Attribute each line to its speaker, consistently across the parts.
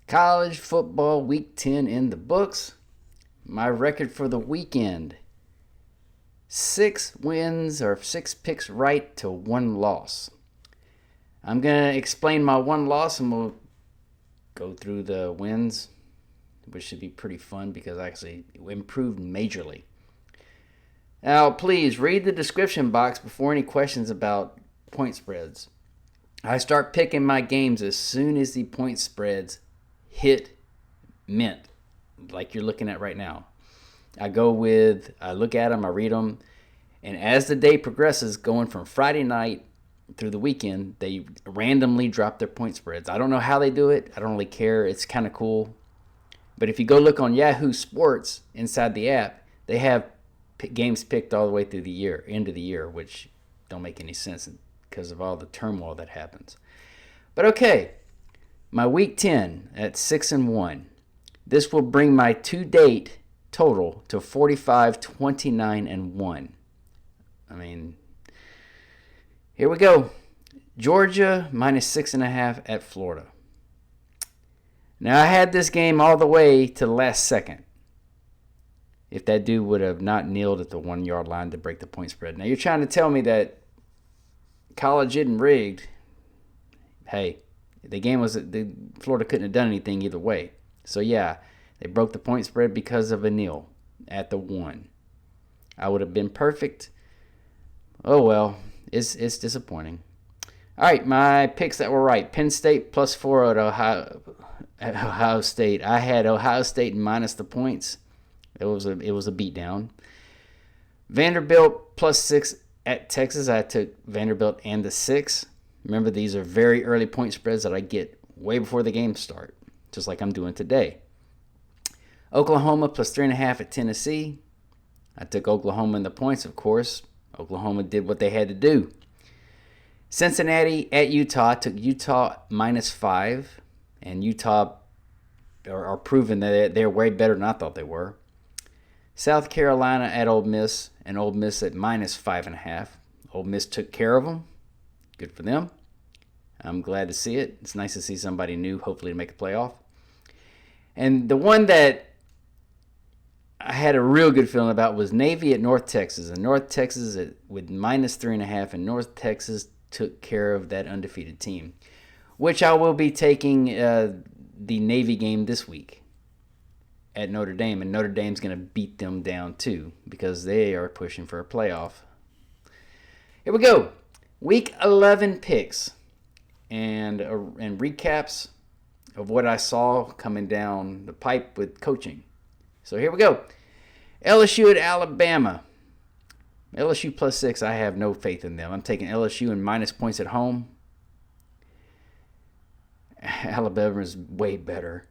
Speaker 1: College football week 10 in the books. My record for the weekend: 6 wins or 6 picks right to 1 loss. I'm going to explain my 1 loss and we'll go through the wins, which should be pretty fun because I actually improved majorly. Now, please read the description box before any questions about point spreads. I start picking my games as soon as the point spreads hit mint, like you're looking at right now. I look at them, I read them, and as the day progresses, going from Friday night through the weekend, they randomly drop their point spreads. I don't know how they do it. I don't really care. It's kind of cool. But if you go look on Yahoo Sports inside the app, they have games picked all the way through the year, end of the year, which don't make any sense because of all the turmoil that happens. But okay, my week 10 at 6-1. This will bring my to-date total to 45, 29, and 1. I mean, here we go. Georgia minus 6.5 at Florida. Now, I had this game all the way to the last second. If that dude would have not kneeled at the 1 yard line to break the point spread. Now, you're trying to tell me that college isn't rigged. Hey, Florida couldn't have done anything either way. So, yeah, they broke the point spread because of a kneel at the 1. I would have been perfect. Oh, well, it's disappointing. All right, my picks that were right. Penn State plus 4 at Ohio State. I had Ohio State minus the points. It was a beatdown. Vanderbilt plus 6 at Texas. I took Vanderbilt and the 6. Remember, these are very early point spreads that I get way before the games start, just like I'm doing today. Oklahoma plus 3.5 at Tennessee. I took Oklahoma in the points, of course. Oklahoma did what they had to do. Cincinnati at Utah. I took Utah minus 5. And Utah are proving that they're way better than I thought they were. South Carolina at Ole Miss. And Ole Miss at minus 5.5. Ole Miss took care of them. Good for them. I'm glad to see it. It's nice to see somebody new, hopefully, to make a playoff. And the one that I had a real good feeling about was Navy at North Texas. And North Texas with minus 3.5. And North Texas took care of that undefeated team, which I will be taking the Navy game this week at Notre Dame. And Notre Dame's going to beat them down too because they are pushing for a playoff. Here we go. Week 11 picks and recaps of what I saw coming down the pipe with coaching. So here we go. LSU at Alabama. LSU plus 6, I have no faith in them. I'm taking LSU and minus points at home. Alabama is way better.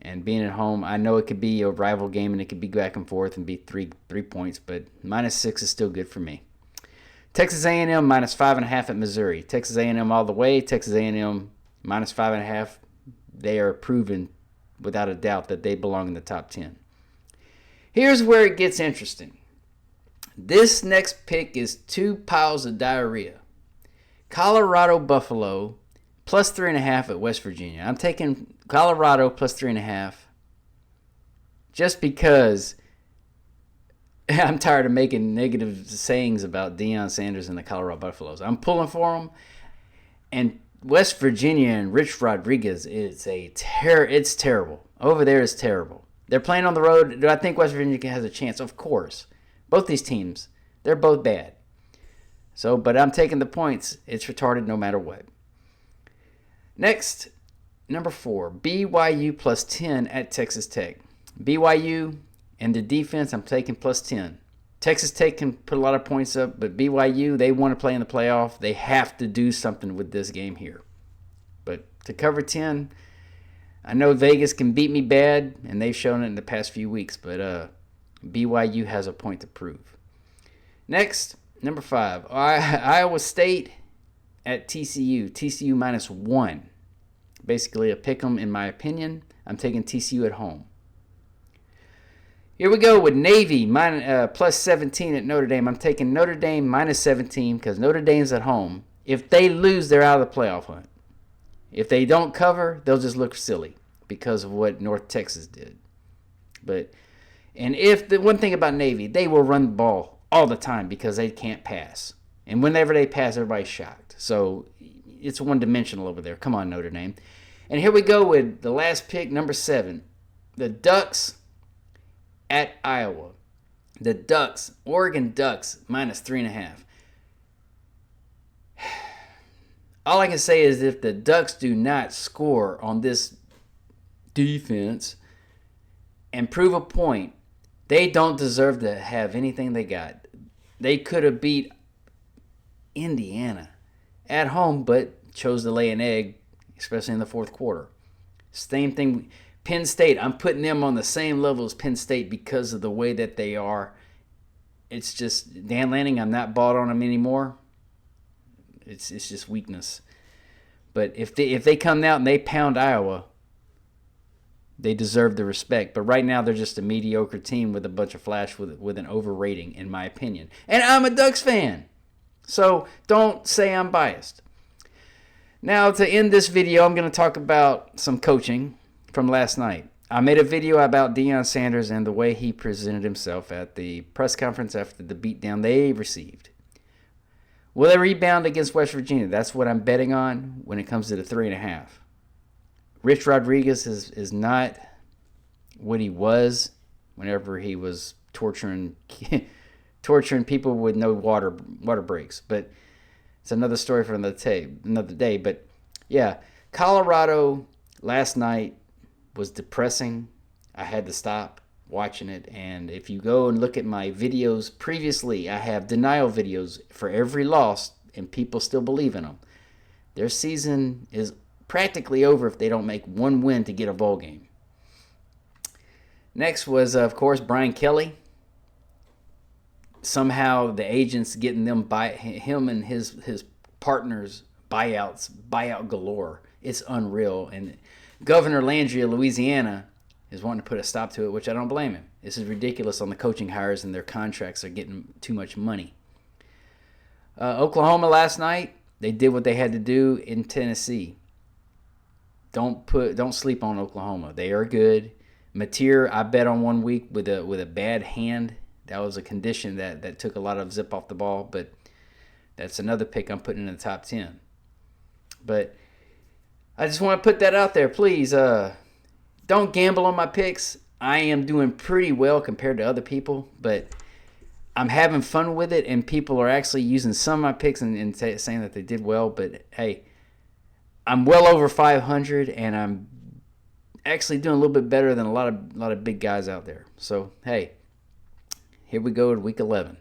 Speaker 1: And being at home, I know it could be a rival game and it could be back and forth and be three points, but minus 6 is still good for me. Texas A&M minus 5.5 at Missouri. Texas A&M all the way. Texas A&M minus 5.5. They are proven without a doubt that they belong in the top 10. Here's where it gets interesting. This next pick is 2 piles of diarrhea. Colorado Buffalo plus 3.5 at West Virginia. I'm taking Colorado plus 3.5 just because I'm tired of making negative sayings about Deion Sanders and the Colorado Buffaloes. I'm pulling for them. And West Virginia and Rich Rodriguez it's terrible. Over there is terrible. They're playing on the road. Do I think West Virginia has a chance? Of course. Both these teams, they're both bad. But I'm taking the points. It's retarded no matter what. Next, number 4, BYU plus 10 at Texas Tech. BYU and the defense, I'm taking plus 10. Texas Tech can put a lot of points up, but BYU, they want to play in the playoff. They have to do something with this game here. But to cover 10, I know Vegas can beat me bad, and they've shown it in the past few weeks, but BYU has a point to prove. Next, number 5, Iowa State at TCU. TCU minus 1. Basically a pick 'em in my opinion. I'm taking TCU at home. Here we go with Navy plus 17 at Notre Dame. I'm taking Notre Dame minus 17 because Notre Dame's at home. If they lose, they're out of the playoff hunt. If they don't cover, they'll just look silly. because of what North Texas did. And if the one thing about Navy, they will run the ball all the time because they can't pass. And whenever they pass, everybody's shocked. So it's one-dimensional over there. Come on, Notre Dame. And here we go with the last pick, number 7. The Ducks at Iowa. The Ducks, Oregon Ducks, minus 3.5. All I can say is if the Ducks do not score on this defense and prove a point, they don't deserve to have anything they got. They could have beat Indiana at home, but chose to lay an egg, especially in the fourth quarter. Same thing. Penn State, I'm putting them on the same level as Penn State because of the way that they are. It's just, Dan Lanning, I'm not bought on them anymore. It's just weakness. But if they come out and they pound Iowa, they deserve the respect. But right now, they're just a mediocre team with a bunch of flash with an overrating, in my opinion. And I'm a Ducks fan. So don't say I'm biased. Now, to end this video, I'm going to talk about some coaching from last night. I made a video about Deion Sanders and the way he presented himself at the press conference after the beatdown they received. Will they rebound against West Virginia? That's what I'm betting on when it comes to the 3.5. Rich Rodriguez is not what he was whenever he was torturing people with no water breaks. But it's another story for another day. But yeah, Colorado last night was depressing. I had to stop watching it. And if you go and look at my videos previously, I have denial videos for every loss, and people still believe in them. Their season is practically over if they don't make one win to get a bowl game. Next was, of course, Brian Kelly. Somehow the agents getting him and his partners buyout galore. It's unreal. And Governor Landry of Louisiana is wanting to put a stop to it, which I don't blame him. This is ridiculous on the coaching hires, and their contracts are getting too much money. Oklahoma last night, they did what they had to do in Tennessee. Don't sleep on Oklahoma. They are good. Mateer, I bet on 1 week with a bad hand. That was a condition that took a lot of zip off the ball, but that's another pick I'm putting in the top 10. But I just want to put that out there. Please, don't gamble on my picks. I am doing pretty well compared to other people, but I'm having fun with it, and people are actually using some of my picks and saying that they did well. But, hey, I'm well over 500, and I'm actually doing a little bit better than a lot of big guys out there. So, hey, here we go to week 11.